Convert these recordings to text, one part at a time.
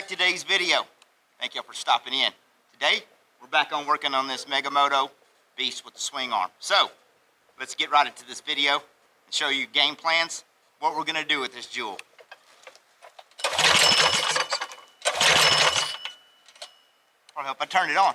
back to today's video. Thank you for stopping in. Today, we're back on working on this Moto beast with the swing arm. So, let's get right into this video and show you game plans, what we're gonna do with this jewel. I hope I turned it on.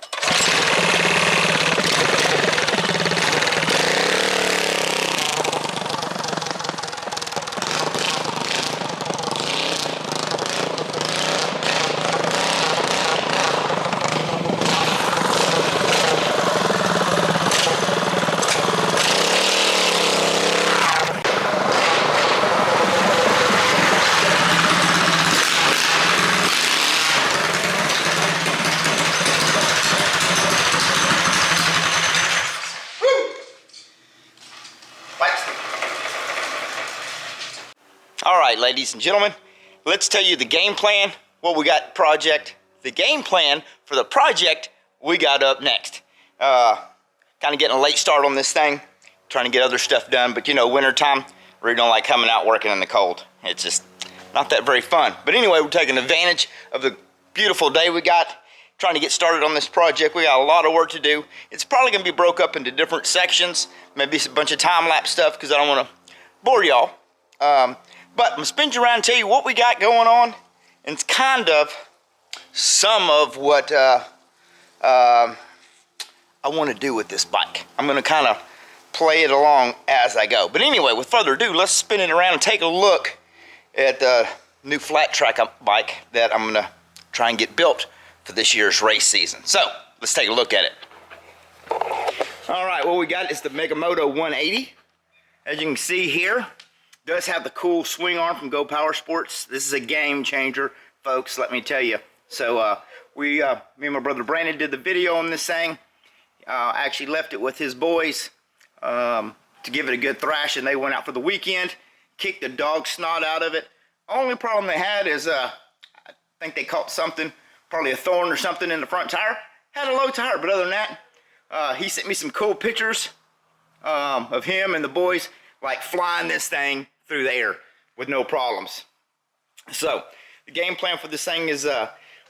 Alright, ladies and gentlemen, let's tell you the game plan, what we got project, the game plan for the project we got up next. Kind of getting a late start on this thing, trying to get other stuff done, but you know, wintertime, really don't like coming out working in the cold. It's just not that very fun. But anyway, we're taking advantage of the beautiful day we got, trying to get started on this project. We got a lot of work to do. It's probably going to be broke up into different sections, maybe a bunch of time-lapse stuff because I don't want to bore y'all. But I'm going to spin you around and tell you what we got going on, and it's kind of some of what I want to do with this bike. I'm going to kind of play it along as I go. But anyway, with further ado, let's spin it around and take a look at the new flat track bike that I'm going to try and get built for this year's race season. So, let's take a look at it. Alright, what we got is the Moto 180. As you can see here, does have the cool swing arm from Go Power Sports. This is a game changer, folks, let me tell you. So me and my brother Brandon did the video on this thing. Actually left it with his boys to give it a good thrash, and they went out for the weekend, kicked the dog snot out of it. Only problem they had is I think they caught something, probably a thorn or something in the front tire. Had a low tire, but other than that, he sent me some cool pictures of him and the boys like flying this thing through the air with no problems. So the game plan for this thing is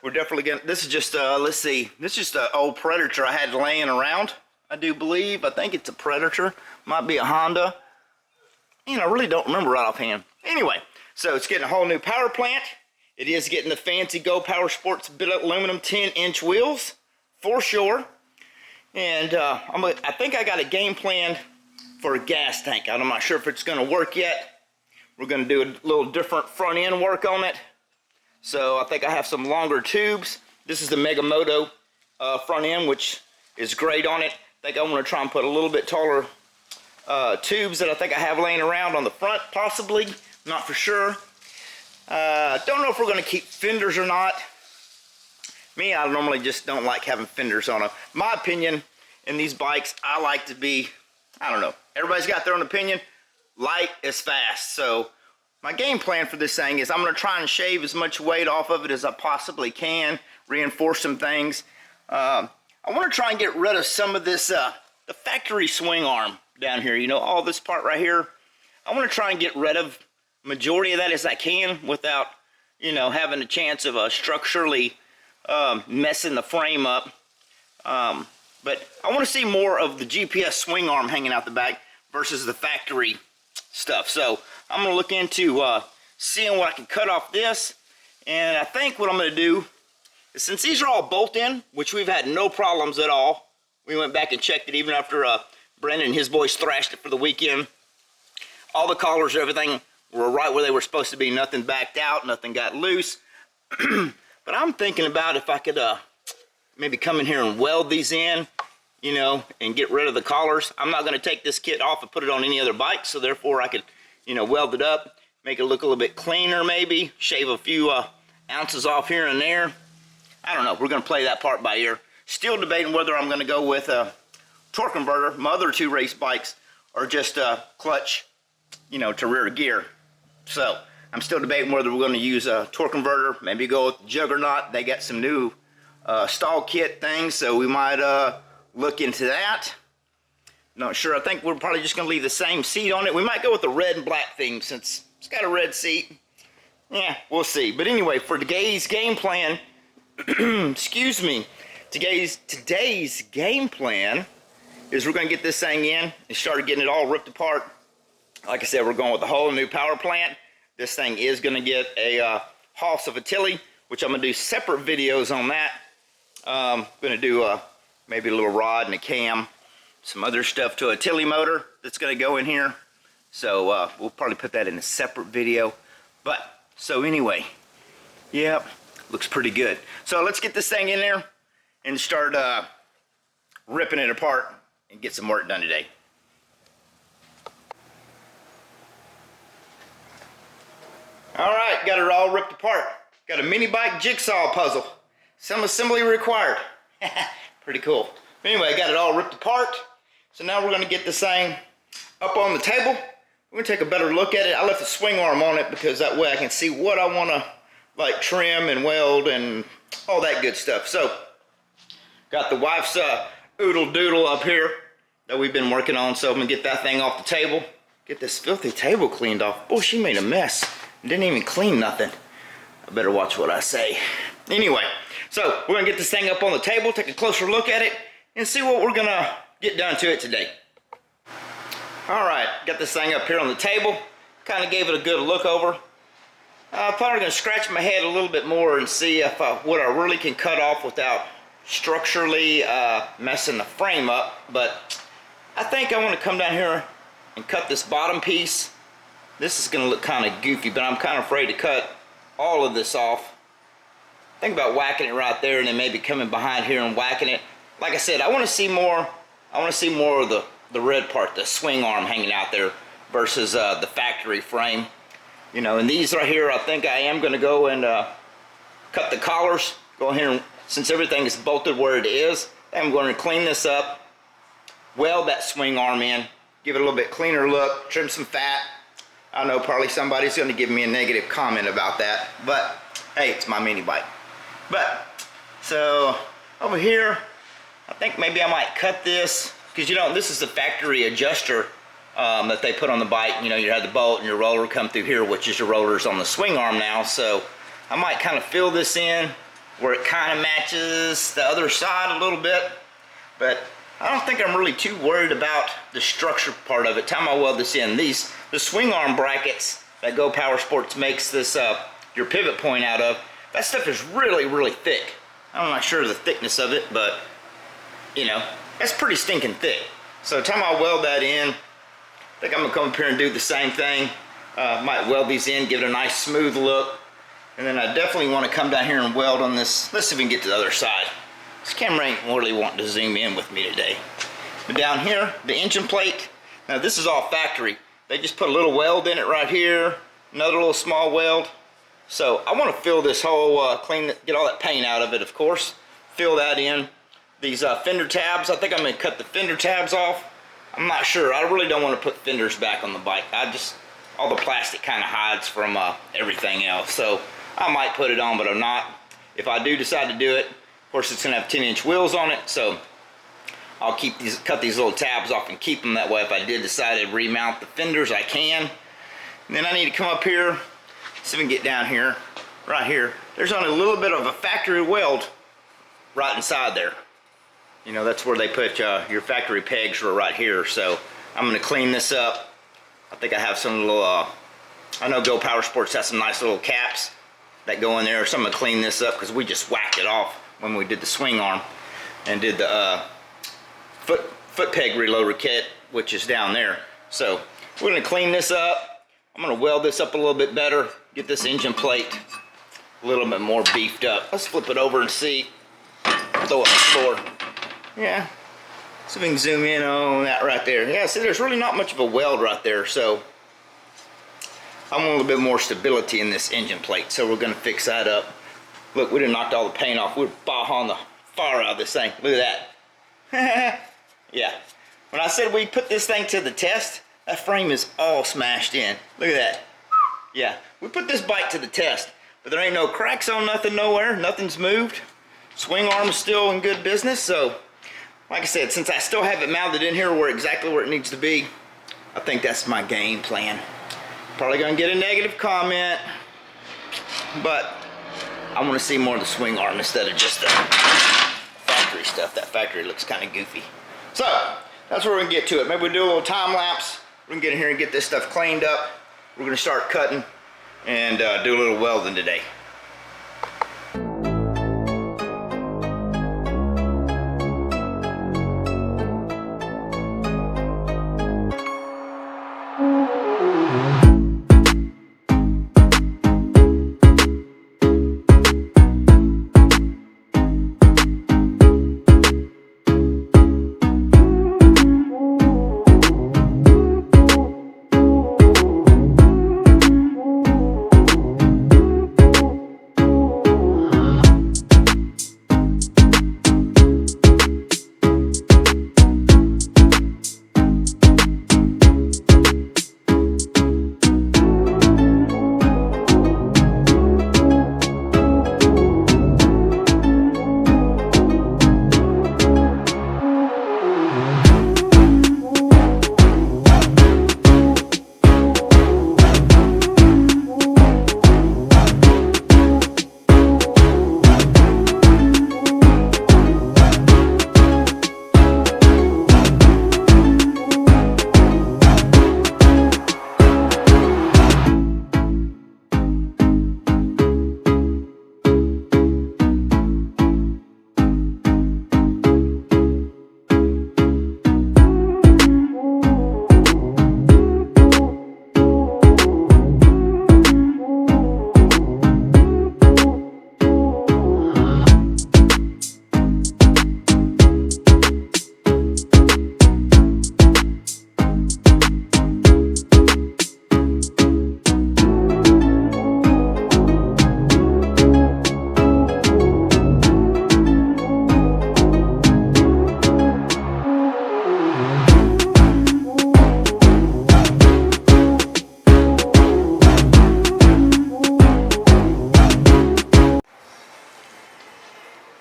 we're definitely gonna, this is just let's see, this is just an old Predator I had laying around, I do believe. I think it's a Predator, might be a Honda, and I really don't remember right offhand. Anyway, so it's getting a whole new power plant. It is getting the fancy Go Power Sports billet aluminum 10-inch wheels for sure. And I think I got a game plan for a gas tank. I'm not sure if it's going to work yet. We're going to do a little different front end work on it. So I think I have some longer tubes. This is the Moto front end, which is great on it. I think I want to try and put a little bit taller tubes that I think I have laying around on the front, possibly. Not for sure. Don't know if we're going to keep fenders or not. Me, I normally just don't like having fenders on them. My opinion in these bikes, I like to be, I don't know, everybody's got their own opinion. Light is fast. So my game plan for this thing is I'm going to try and shave as much weight off of it as I possibly can, reinforce some things. I want to try and get rid of some of this, the factory swing arm down here. You know, all this part right here. I want to try and get rid of majority of that as I can without, you know, having a chance of structurally messing the frame up. But I want to see more of the GPS swing arm hanging out the back versus the factory stuff. So I'm going to look into seeing what I can cut off this. And I think what I'm going to do is, since these are all bolt-in, which we've had no problems at all. We went back and checked it even after Brendan and his boys thrashed it for the weekend. All the collars, everything were right where they were supposed to be. Nothing backed out, nothing got loose. But I'm thinking about if I could maybe come in here and weld these in, you know, and get rid of the collars. I'm not going to take this kit off and put it on any other bike, so therefore I could, you know, weld it up, make it look a little bit cleaner maybe, shave a few ounces off here and there. I don't know. We're going to play that part by ear. Still debating whether I'm going to go with a torque converter. My other two race bikes are just clutch, you know, to rear gear. So I'm still debating whether we're going to use a torque converter, maybe go with Juggernaut. They got some new stall kit things, so we might look into that. Not sure. I think we're probably just going to leave the same seat on it. We might go with the red and black theme since it's got a red seat. Yeah, we'll see. But anyway, for today's game plan, excuse me, today's game plan is we're going to get this thing in and start getting it all ripped apart. Like I said, we're going with a whole new power plant. This thing is going to get a Hoss of a Tilly, which I'm going to do separate videos on that. I'm going to do maybe a little rod and a cam, some other stuff to a Tilly motor that's going to go in here. So we'll probably put that in a separate video. But, so anyway, yeah, looks pretty good. So let's get this thing in there and start ripping it apart and get some work done today. Alright, got it all ripped apart. Got a mini bike jigsaw puzzle. Some assembly required. Pretty cool. Anyway, got it all ripped apart. So now we're going to get this thing up on the table. We're going to take a better look at it. I left the swing arm on it because that way I can see what I want to like trim and weld and all that good stuff. So, got the wife's oodle doodle up here that we've been working on. So I'm going to get that thing off the table. Get this filthy table cleaned off. Boy, she made a mess. Didn't even clean nothing. I better watch what I say. Anyway, so we're going to get this thing up on the table, take a closer look at it, and see what we're going to get done to it today. Alright, got this thing up here on the table. Kind of gave it a good look over. I'm probably going to scratch my head a little bit more and see if what I really can cut off without structurally messing the frame up. But I think I want to come down here and cut this bottom piece. This is going to look kind of goofy, but I'm kind of afraid to cut all of this off. Think about whacking it right there and then maybe coming behind here and whacking it. Like I said, I want to see more. I want to see more of the red part, the swing arm hanging out there versus the factory frame. You know, and these right here, I think I am going to go and cut the collars. Go ahead and, since everything is bolted where it is, I'm going to clean this up, weld that swing arm in, give it a little bit cleaner look, trim some fat. I know probably somebody's going to give me a negative comment about that, but hey, it's my mini bike. But, so over here, I think maybe I might cut this, because you know, this is the factory adjuster that they put on the bike. You know, you have the bolt and your roller come through here, which is your rollers on the swing arm now. So I might kind of fill this in where it kind of matches the other side a little bit, but I don't think I'm really too worried about the structure part of it. Time I weld this in, the swing arm brackets that Go Power Sports makes this your pivot point out of, that stuff is really, really thick. I'm not sure of the thickness of it, but you know, that's pretty stinking thick. So time I weld that in, I think I'm gonna come up here and do the same thing. Might weld these in, give it a nice smooth look, and then I definitely want to come down here and weld on this. Let's see if we can get to the other side. This camera ain't really wanting to zoom in with me today. But down here, the engine plate, now this is all factory. They just put a little weld in it right here, another little small weld. So I want to fill this whole, get all that paint out of it, of course. Fill that in. These fender tabs, I think I'm going to cut the fender tabs off. I'm not sure. I really don't want to put fenders back on the bike. All the plastic kind of hides from everything else. So I might put it on, but I'm not. If I do decide to do it, of course it's going to have 10-inch wheels on it, so I'll cut these little tabs off and keep them that way. If I did decide to remount the fenders, I can. And then I need to come up here, see if we can get down here, right here. There's only a little bit of a factory weld right inside there. You know, that's where they put your factory pegs were right here. So I'm going to clean this up. I think I have some little, I know Go Power Sports has some nice little caps that go in there. So I'm going to clean this up because we just whacked it off when we did the swing arm and did the foot peg reloader kit, which is down there. So we're going to clean this up. I'm going to weld this up a little bit better, get this engine plate a little bit more beefed up. Let's flip it over and see. Throw it on the floor. Yeah, so we can zoom in on that right there. Yeah, see, there's really not much of a weld right there, so I want a little bit more stability in this engine plate, so we're going to fix that up. Look, we done knocked all the paint off. We're on the fire out of this thing. Look at that. Yeah, when I said we put this thing to the test, that frame is all smashed in. Look at that. Yeah, we put this bike to the test, but there ain't no cracks on nothing nowhere. Nothing's moved. Swing arm is still in good business, so like I said, since I still have it mounted in here exactly where it needs to be, I think that's my game plan. Probably gonna get a negative comment, but I want to see more of the swing arm instead of just the factory stuff. That factory looks kind of goofy. So that's where we're gonna get to it. Maybe we'll do a little time lapse. We're gonna get in here and get this stuff cleaned up. We're gonna start cutting and do a little welding today.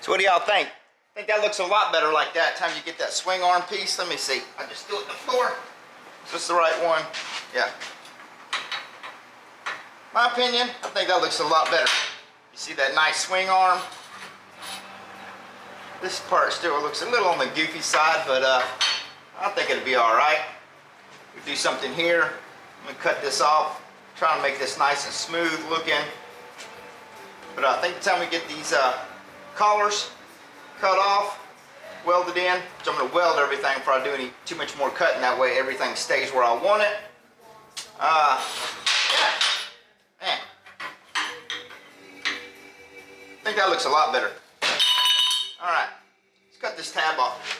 So what do y'all think? I think that looks a lot better like that. Time you get that swing arm piece. Let me see. I just do it on the floor. Is this the right one? Yeah. My opinion, I think that looks a lot better. You see that nice swing arm? This part still looks a little on the goofy side, but I think it'll be all right. We do something here. I'm gonna cut this off. Try to make this nice and smooth looking. But I think the time we get these collars cut off, welded in, so I'm going to weld everything before I do any too much more cutting. That way everything stays where I want it. Yeah. Man. I think that looks a lot better. All right, let's cut this tab off.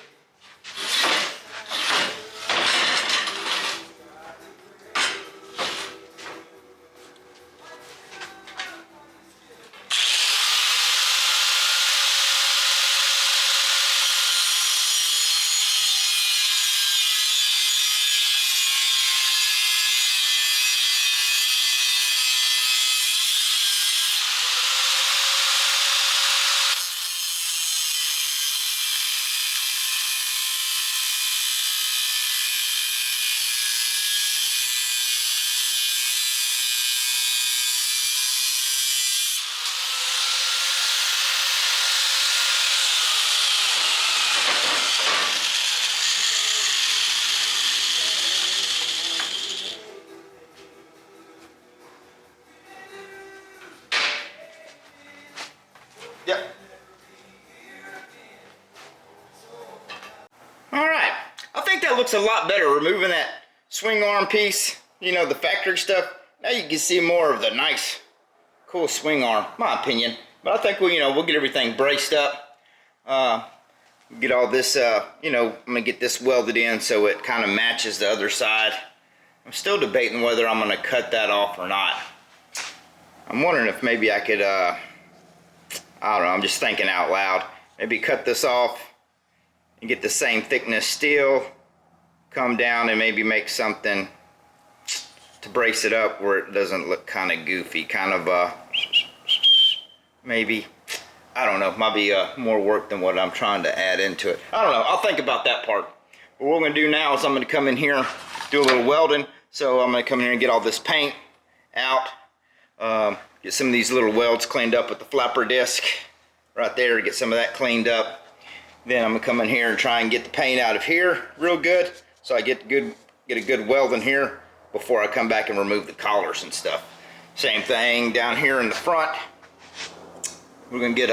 Yep. All right. I think that looks a lot better. Removing that swing arm piece, you know, the factory stuff. Now you can see more of the nice, cool swing arm, my opinion. But I think we'll get everything braced up. Get all this, I'm gonna get this welded in so it kind of matches the other side. I'm still debating whether I'm gonna cut that off or not. I'm wondering if maybe I could, I don't know, I'm just thinking out loud. Maybe cut this off and get the same thickness steel, come down and maybe make something to brace it up where it doesn't look kind of goofy. Kind of, maybe, I don't know, might be more work than what I'm trying to add into it. I don't know, I'll think about that part. But what we're gonna do now is I'm gonna come in here, do a little welding. So I'm gonna come in here and get all this paint out. Get some of these little welds cleaned up with the flapper disc right there. Get some of that cleaned up. Then I'm gonna come in here and try and get the paint out of here real good, so I get a good weld in here before I come back and remove the collars and stuff. Same thing down here in the front. We're gonna get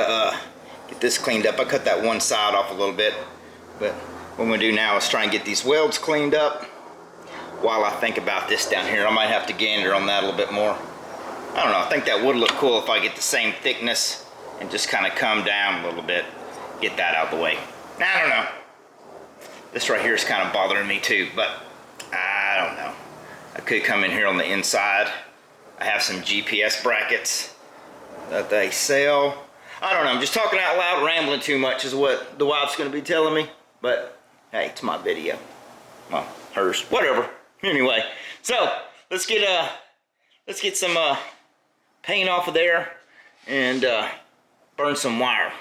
this cleaned up. I cut that one side off a little bit, but what I'm gonna do now is try and get these welds cleaned up while I think about this down here. I might have to gander on that a little bit more. I don't know, I think that would look cool if I get the same thickness and just kind of come down a little bit. Get that out of the way. I don't know. This right here is kind of bothering me too, but I don't know. I could come in here on the inside. I have some GPS brackets that they sell. I don't know, I'm just talking out loud, rambling too much is what the wife's gonna be telling me, but hey, it's my video. Well, hers, whatever. Anyway, so let's get some paint off of there and burn some wire.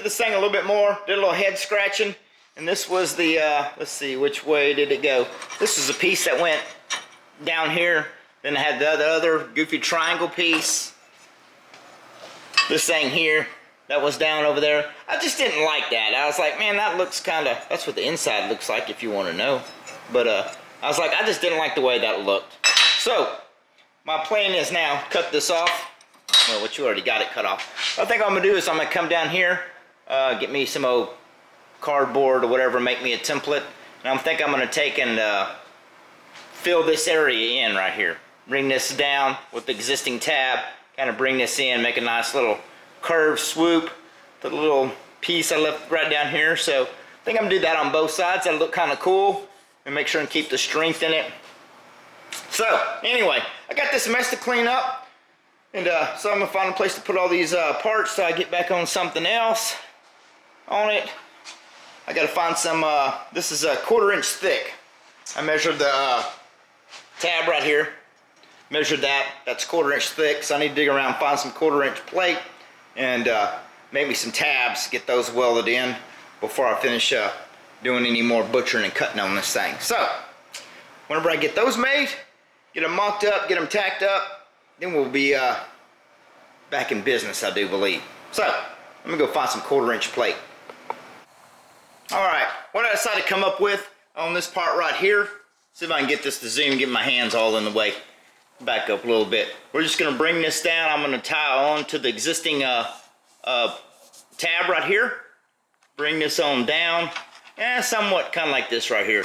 This thing a little bit more, did a little head scratching, and this was the let's see, which way did it go? This was a piece that went down here, then it had the other goofy triangle piece, this thing here that was down over there. I just didn't like that. I was like, man, that looks kind of, that's what the inside looks like if you want to know, but I was like, I just didn't like the way that looked. So my plan is now cut this off. Well, what you already got it cut off. What I think I'm gonna do is I'm gonna come down here, get me some old cardboard or whatever, make me a template, and I'm gonna take and fill this area in right here. Bring this down with the existing tab, kind of bring this in, make a nice little curved swoop to the little piece I left right down here. So I think I'm gonna do that on both sides. That'll look kind of cool, and make sure and keep the strength in it. So anyway, I got this mess to clean up, and so I'm gonna find a place to put all these parts so I get back on something else on it. I gotta find some, this is a 1/4 inch thick. I measured the tab right here, measured that, that's 1/4 inch thick, so I need to dig around, find some 1/4 inch plate, and make me some tabs, get those welded in before I finish doing any more butchering and cutting on this thing. So, whenever I get those made, get them mocked up, get them tacked up, then we'll be back in business, I do believe. So, I'm gonna go find some 1/4 inch plate. Alright, what I decided to come up with on this part right here, see if I can get this to zoom, get my hands all in the way. Back up a little bit. We're just gonna bring this down. I'm gonna tie on to the existing tab right here. Bring this on down, and somewhat kind of like this right here.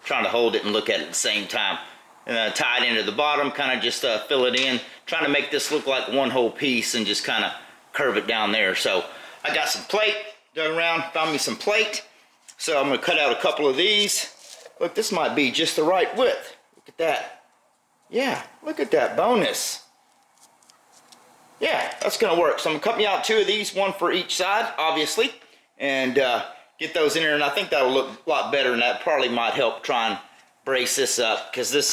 trying to hold it and look at it at the same time. And tie it into the bottom, kind of just fill it in, trying to make this look like one whole piece and just kind of curve it down there. So I got some plate, dug around, found me some plate. So I'm gonna cut out a couple of these. Look, this might be just the right width. Look at that. Yeah, look at that bonus. Yeah, that's gonna work. So I'm gonna cut me out 2 of these, 1 for each side, obviously, and get those in there. And I think that'll look a lot better, and that probably might help try and brace this up, because this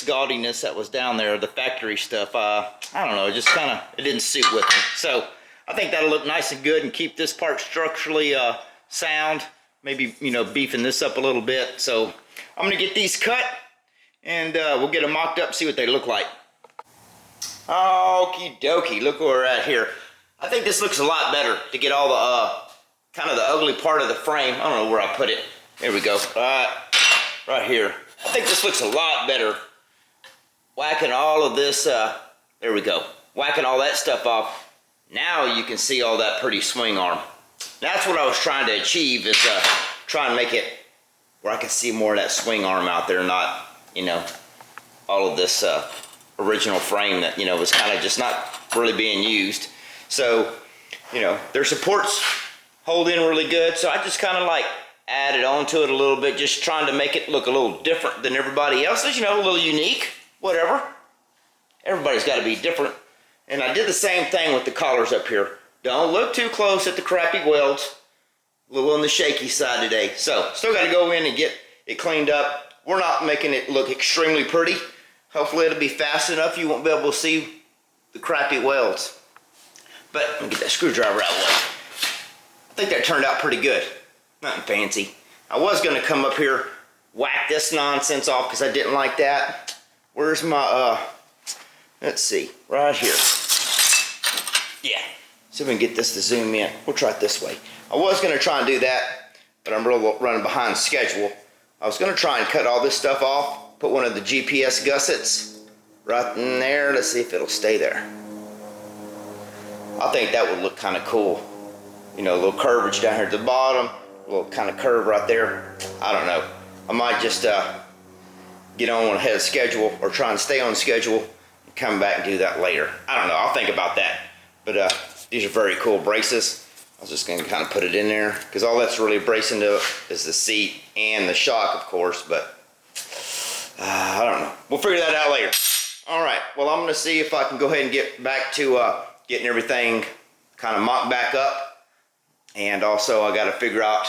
gaudiness that was down there, the factory stuff, I don't know, just kind of, it didn't suit with me. So I think that'll look nice and good and keep this part structurally sound. Maybe, you know, beefing this up a little bit. So I'm gonna get these cut, and we'll get them mocked up, see what they look like. Okie dokie, look where we're at here. I think this looks a lot better to get all the kind of the ugly part of the frame. I don't know where I put it. There we go. Right here. I think this looks a lot better. Whacking all of this, there we go. Whacking all that stuff off. Now you can see all that pretty swing arm. That's what I was trying to achieve, is try and make it where I can see more of that swing arm out there, not, you know, all of this original frame that, you know, was kind of just not really being used. So, you know, their supports hold in really good, so I just kind of like added onto it a little bit, just trying to make it look a little different than everybody else's, you know, a little unique, whatever. Everybody's got to be different. And I did the same thing with the collars up here. Don't look too close at the crappy welds. A little on the shaky side today. So, still got to go in and get it cleaned up. We're not making it look extremely pretty. Hopefully it'll be fast enough you won't be able to see the crappy welds. But, let me get that screwdriver out of the way. I think that turned out pretty good. Nothing fancy. I was going to come up here, whack this nonsense off because I didn't like that. Where's my, let's see, right here. Yeah. See if we can get this to zoom in. We'll try it this way. I was going to try and do that, but I'm really running behind schedule. I was going to try and cut all this stuff off, put one of the GPS gussets right in there. Let's see if it'll stay there. I think that would look kind of cool. You know, a little curvage down here at the bottom, a little kind of curve right there. I don't know. I might just get on ahead of schedule, or try and stay on schedule and come back and do that later. I don't know. I'll think about that. But these are very cool braces. I was just going to kind of put it in there, because all that's really bracing to is the seat and the shock, of course. But I don't know. We'll figure that out later. All right. Well, I'm going to see if I can go ahead and get back to getting everything kind of mocked back up. And also I got to figure out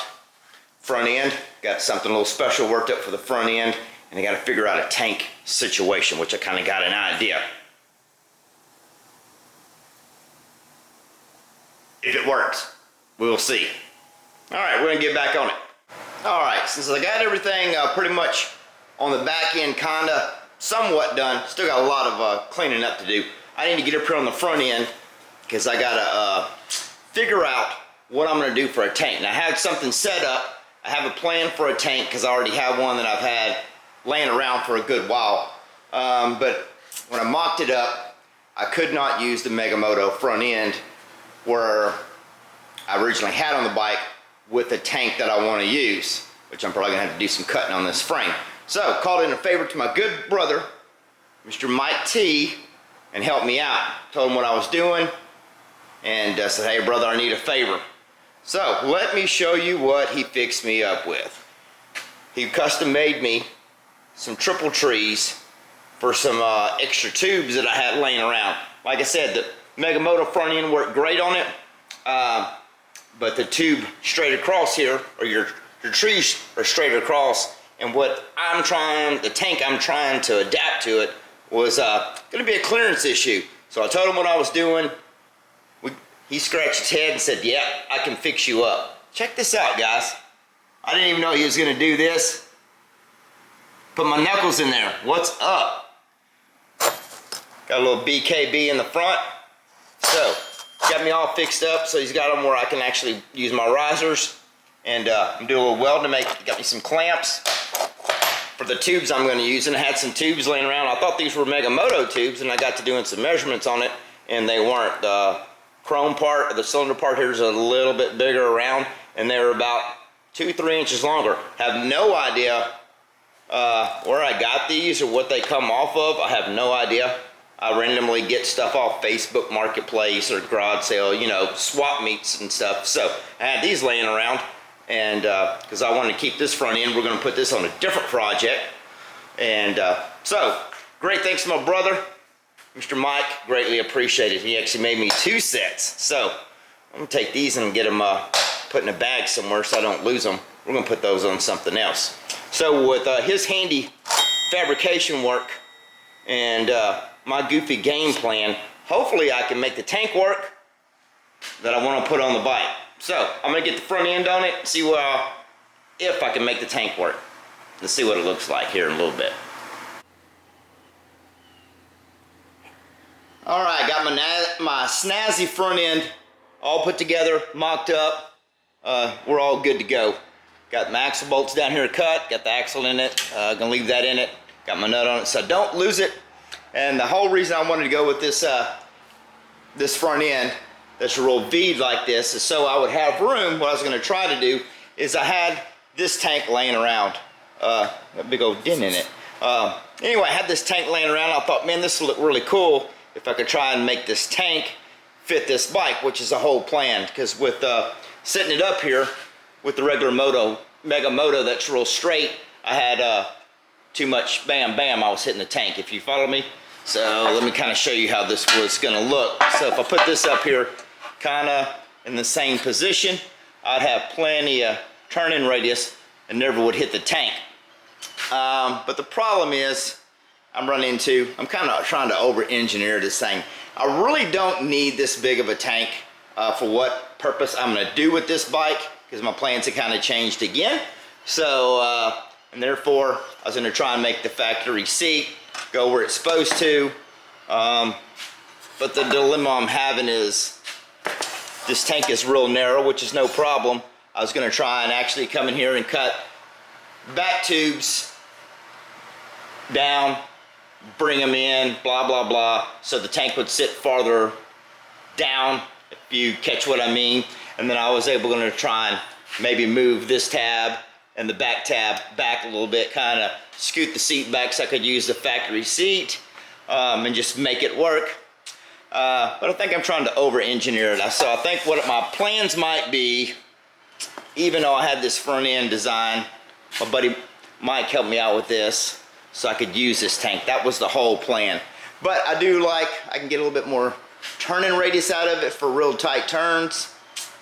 front end. Got something a little special worked up for the front end. And I got to figure out a tank situation, which I kind of got an idea. If it works, we'll see. All right, we're going to get back on it. All right, since I got everything pretty much on the back end, kind of somewhat done, still got a lot of cleaning up to do. I need to get up here on the front end, because I got to figure out what I'm going to do for a tank. Now, I had something set up. I have a plan for a tank, because I already have one that I've had laying around for a good while. But when I mocked it up, I could not use the Moto front end where I originally had on the bike with the tank that I want to use, which I'm probably going to have to do some cutting on this frame. So, called in a favor to my good brother, Mr. Mike T, and helped me out. Told him what I was doing, and said, hey brother, I need a favor. So, let me show you what he fixed me up with. He custom made me some triple trees for some extra tubes that I had laying around. Like I said, the Moto front end worked great on it, but the tube straight across here, or your trees are straight across, and what I'm trying, the tank I'm trying to adapt to it, was going to be a clearance issue. So I told him what I was doing. He scratched his head and said, yeah, I can fix you up. Check this out, guys. I didn't even know he was going to do this. Put my knuckles in there. What's up? Got a little BKB in the front. So, got me all fixed up, so he's got them where I can actually use my risers. And I'm doing a little welding to make, got me some clamps for the tubes I'm going to use. And I had some tubes laying around. I thought these were Moto tubes, and I got to doing some measurements on it, and they weren't. The chrome part, the cylinder part here is a little bit bigger around, and they were about 2-3 inches longer. Have no idea where I got these or what they come off of. I have no idea. I randomly get stuff off Facebook Marketplace or garage sale, you know, swap meets and stuff. So I had these laying around, and because I wanted to keep this front end, we're going to put this on a different project. And so great thanks to my brother, Mr. Mike, greatly appreciated. He actually made me 2 sets. So I'm going to take these and get them put in a bag somewhere so I don't lose them. We're going to put those on something else. So with his handy fabrication work and my goofy game plan, hopefully I can make the tank work that I want to put on the bike. So I'm going to get the front end on it, see if I can make the tank work. Let's see what it looks like here in a little bit. Alright, got my snazzy front end all put together, mocked up. We're all good to go. Got my axle bolts down here cut, got the axle in it, gonna leave that in it. Got my nut on it so don't lose it. And the whole reason I wanted to go with this this front end that's real V'd like this is so I would have room. What I was gonna try to do is I had this tank laying around, a big old dent in it. Anyway, I had this tank laying around. I thought, man, this will look really cool if I could try and make this tank fit this bike, which is the whole plan. Because with setting it up here with the regular Moto, Mega Moto that's real straight, I had too much bam bam, I was hitting the tank, if you follow me. So let me kind of show you how this was gonna look. So if I put this up here kind of in the same position, I'd have plenty of turning radius and never would hit the tank. But the problem is I'm kind of trying to over-engineer this thing. I really don't need this big of a tank for what purpose I'm going to do with this bike, because my plans have kind of changed again. So, and therefore, I was going to try and make the factory seat go where it's supposed to. But the dilemma I'm having is this tank is real narrow, which is no problem. I was going to try and actually come in here and cut back tubes down, bring them in, blah blah blah, so the tank would sit farther down, if you catch what I mean. And then I was able to try and maybe move this tab and the back tab back a little bit, kind of scoot the seat back so I could use the factory seat and just make it work. But I think I'm trying to over-engineer it. So I think what my plans might be, even though I had this front end design, my buddy Mike helped me out with this so I could use this tank. That was the whole plan. But I do like, I can get a little bit more turning radius out of it for real tight turns.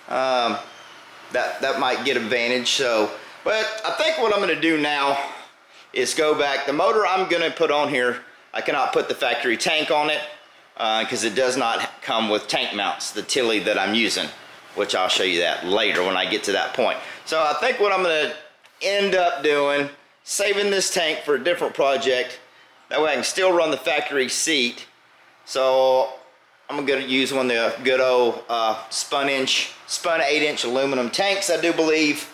That might get advantage. So, but I think what I'm gonna do now is go back. The motor I'm gonna put on here, I cannot put the factory tank on it because it does not come with tank mounts, the Tilly that I'm using, which I'll show you that later when I get to that point. So I think what I'm gonna end up doing, saving this tank for a different project. That way I can still run the factory seat. So I'm gonna use one of the good old spun 8-inch aluminum tanks, I do believe,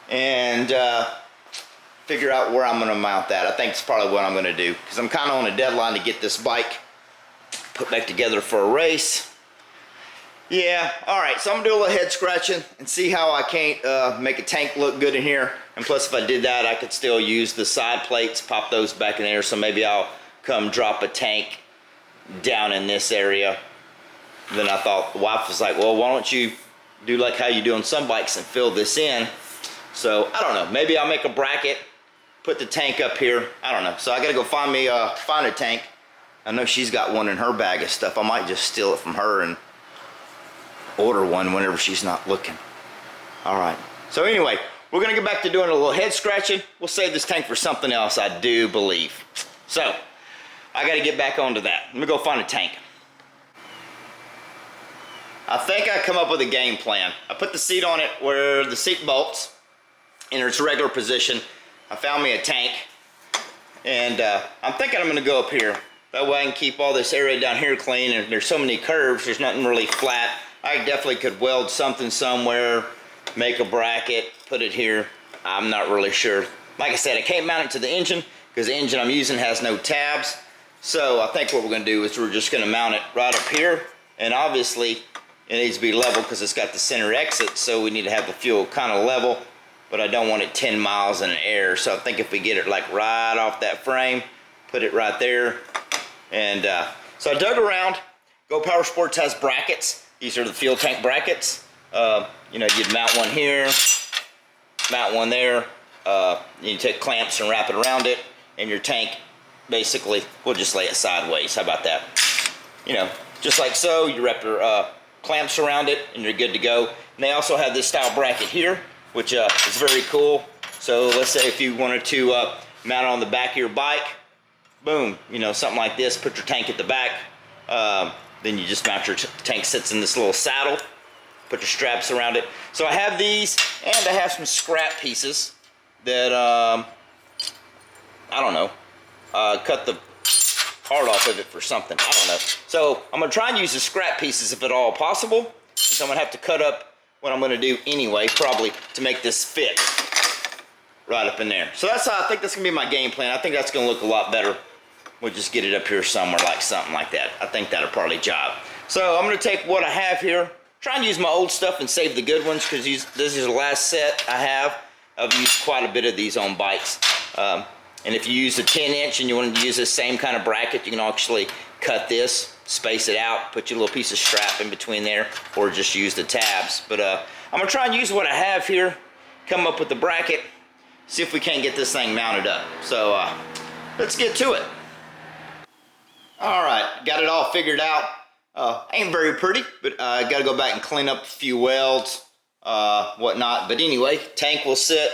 and figure out where I'm gonna mount that. I think it's probably what I'm gonna do, because I'm kind of on a deadline to get this bike put back together for a race. Yeah, all right, so I'm gonna do a little head scratching and see how I can't make a tank look good in here. And plus, if I did that, I could still use the side plates, pop those back in there. So maybe I'll come drop a tank down in this area. Then I thought, the wife was like, well, why don't you do like how you do on some bikes and fill this in? So I don't know, maybe I'll make a bracket, put the tank up here. I don't know. So I gotta go find a tank. I know she's got one in her bag of stuff. I might just steal it from her and order one whenever she's not looking. All right, so anyway, we're gonna get back to doing a little head scratching. We'll save this tank for something else, I do believe. So I gotta get back onto that. Let me go find a tank. I think I come up with a game plan. I put the seat on it where the seat bolts in its regular position. I found me a tank, and I'm thinking I'm gonna go up here. That way I can keep all this area down here clean, and there's so many curves, there's nothing really flat. I definitely could weld something somewhere, make a bracket, put it here. I'm not really sure. Like I said, I can't mount it to the engine because the engine I'm using has no tabs. So I think what we're gonna do is we're just gonna mount it right up here. And obviously it needs to be level because it's got the center exit, so we need to have the fuel kind of level. but I don't want it 10 miles in the air. So I think if we get it like right off that frame, put it right there. And so I dug around. Go Power Sports has brackets. These are the fuel tank brackets. You know, you'd mount one here, mount one there. You take clamps and wrap it around it, and your tank basically, we'll just lay it sideways. How about that? You know, just like so. You wrap your clamps around it, and you're good to go. And they also have this style bracket here, which is very cool. So let's say if you wanted to mount it on the back of your bike, boom, you know, something like this, put your tank at the back, then you just mount your tank, sits in this little saddle, put your straps around it. So I have these, and I have some scrap pieces that, I don't know, cut the part off of it for something, I don't know. So I'm gonna try and use the scrap pieces if at all possible. So I'm gonna have to cut up what I'm gonna do anyway, probably to make this fit right up in there. So that's how I think that's gonna be my game plan. I think that's gonna look a lot better. We'll just get it up here somewhere, like something like that. I think that'll probably job. So I'm gonna take what I have here, try and use my old stuff and save the good ones, because this is the last set I have. I've used quite a bit of these on bikes. And if you use a 10-inch and you want to use the same kind of bracket, you can actually cut this, space it out, put your little piece of strap in between there, or just use the tabs. But I'm gonna try and use what I have here, come up with the bracket, see if we can't get this thing mounted up. So let's get to it. All right, got it all figured out. Ain't very pretty, but I gotta go back and clean up a few welds, whatnot. But anyway, tank will sit,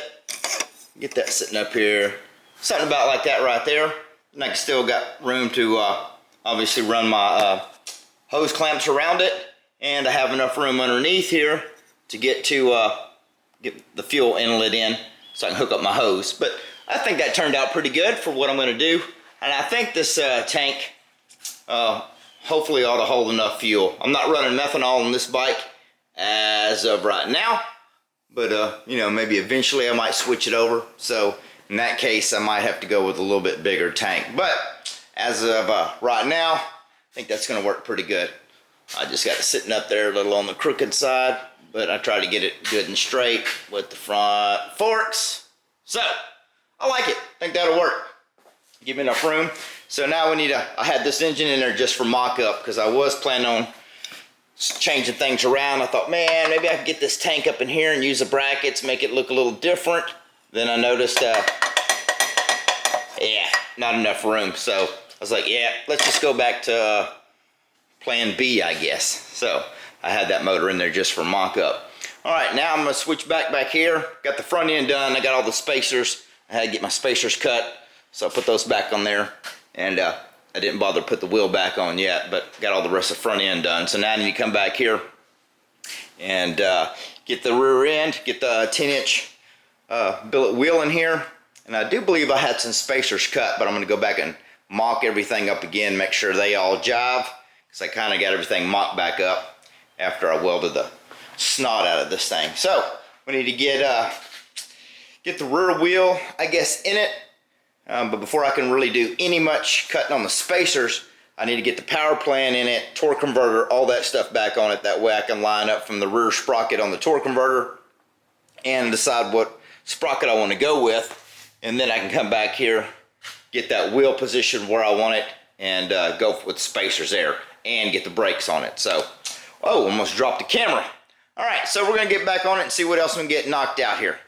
get that sitting up here. Something about like that right there. And I can still got room to obviously run my hose clamps around it. And I have enough room underneath here to get the fuel inlet in so I can hook up my hose. But I think that turned out pretty good for what I'm gonna do. And I think this tank hopefully ought to hold enough fuel. I'm not running methanol on this bike as of right now, but you know, maybe eventually I might switch it over. So in that case, I might have to go with a little bit bigger tank. But as of right now, I think that's gonna work pretty good. I just got it sitting up there a little on the crooked side, but I try to get it good and straight with the front forks. So I like it, I think that'll work. Give me enough room. So now we need I had this engine in there just for mock-up, because I was planning on changing things around. I thought, man, maybe I could get this tank up in here and use the brackets, make it look a little different. Then I noticed, yeah, not enough room. So I was like, yeah, let's just go back to plan B, I guess. So I had that motor in there just for mock-up. All right, now I'm gonna switch back here. Got the front end done. I got all the spacers. I had to get my spacers cut. So I put those back on there, and I didn't bother to put the wheel back on yet, but got all the rest of the front end done. So now I need to come back here and get the rear end, get the 10-inch billet wheel in here. And I do believe I had some spacers cut, but I'm gonna go back and mock everything up again, make sure they all jive, because I kind of got everything mocked back up after I welded the snot out of this thing. So we need to get the rear wheel, I guess, in it. But before I can really do any much cutting on the spacers, I need to get the power plant in it, torque converter, all that stuff back on it. That way I can line up from the rear sprocket on the torque converter and decide what sprocket I want to go with. And then I can come back here, get that wheel position where I want it, and go with spacers there and get the brakes on it. So, oh, almost dropped the camera. All right, so we're going to get back on it and see what else we can get knocked out here.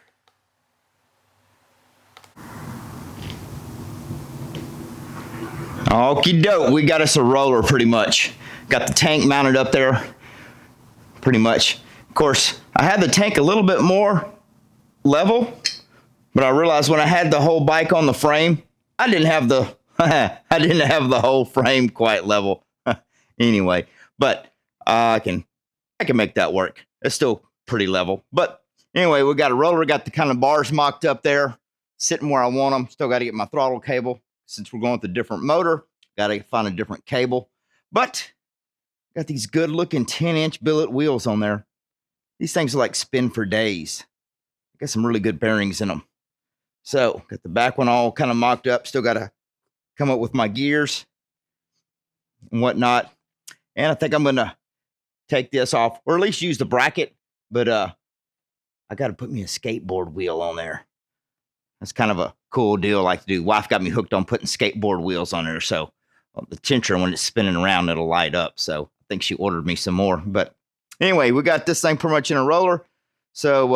Okie doke, we got us a roller pretty much. Got the tank mounted up there pretty much. Of course, I had the tank a little bit more level, but I realized when I had the whole bike on the frame, I didn't have the I didn't have the whole frame quite level. Anyway, but I can make that work. It's still pretty level. But anyway, we got a roller, got the kind of bars mocked up there, sitting where I want them. Still got to get my throttle cable. Since we're going with a different motor, got to find a different cable. But got these good looking 10-inch billet wheels on there. These things are like spin for days. Got some really good bearings in them. So got the back one all kind of mocked up. Still got to come up with my gears and whatnot. And I think I'm going to take this off, or at least use the bracket. But I got to put me a skateboard wheel on there. That's kind of a cool deal I like to do. Wife got me hooked on putting skateboard wheels on there. So the tensioner, when it's spinning around, it'll light up. So I think she ordered me some more. But anyway, we got this thing pretty much in a roller. So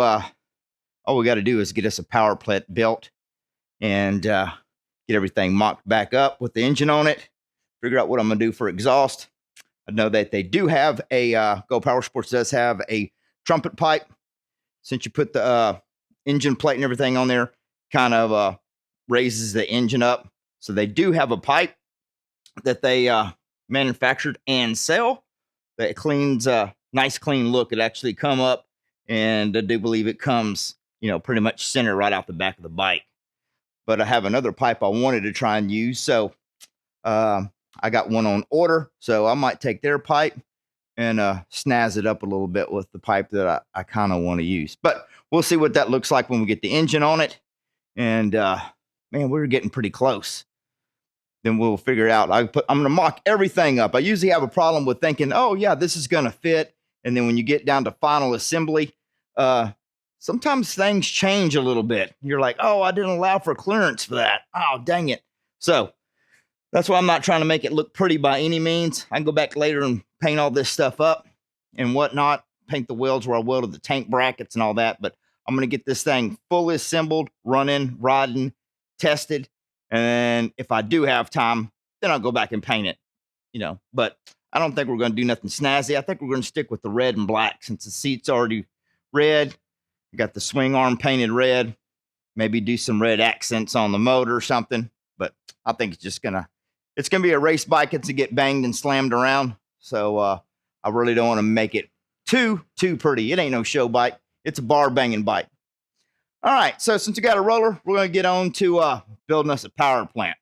all we got to do is get us a power plant built and get everything mocked back up with the engine on it. Figure out what I'm going to do for exhaust. I know that they do have a, Go Power Sports does have a trumpet pipe. Since you put the engine plate and everything on there, kind of raises the engine up. So they do have a pipe that they manufactured and sell that cleans nice clean look. It actually come up, and I do believe it comes, pretty much center right out the back of the bike. But I have another pipe I wanted to try and use, so I got one on order. So I might take their pipe and snazz it up a little bit with the pipe that I kind of want to use. But we'll see what that looks like when we get the engine on it. And man, we're getting pretty close. Then we'll figure it out. I'm going to mock everything up. I usually have a problem with thinking, oh yeah, this is going to fit. And then when you get down to final assembly, sometimes things change a little bit. You're like, oh, I didn't allow for clearance for that. Oh, dang it. So that's why I'm not trying to make it look pretty by any means. I can go back later and paint all this stuff up and whatnot, paint the wheels where I welded the tank brackets and all that. But I'm going to get this thing fully assembled, running, riding, tested. And if I do have time, then I'll go back and paint it, But I don't think we're going to do nothing snazzy. I think we're going to stick with the red and black since the seat's already red. We got the swing arm painted red. Maybe do some red accents on the motor or something. But I think it's going to be a race bike. It's to get banged and slammed around. So I really don't want to make it too pretty. It ain't no show bike. It's a bar banging bike. All right, so since we got a roller, we're going to get on to building us a power plant.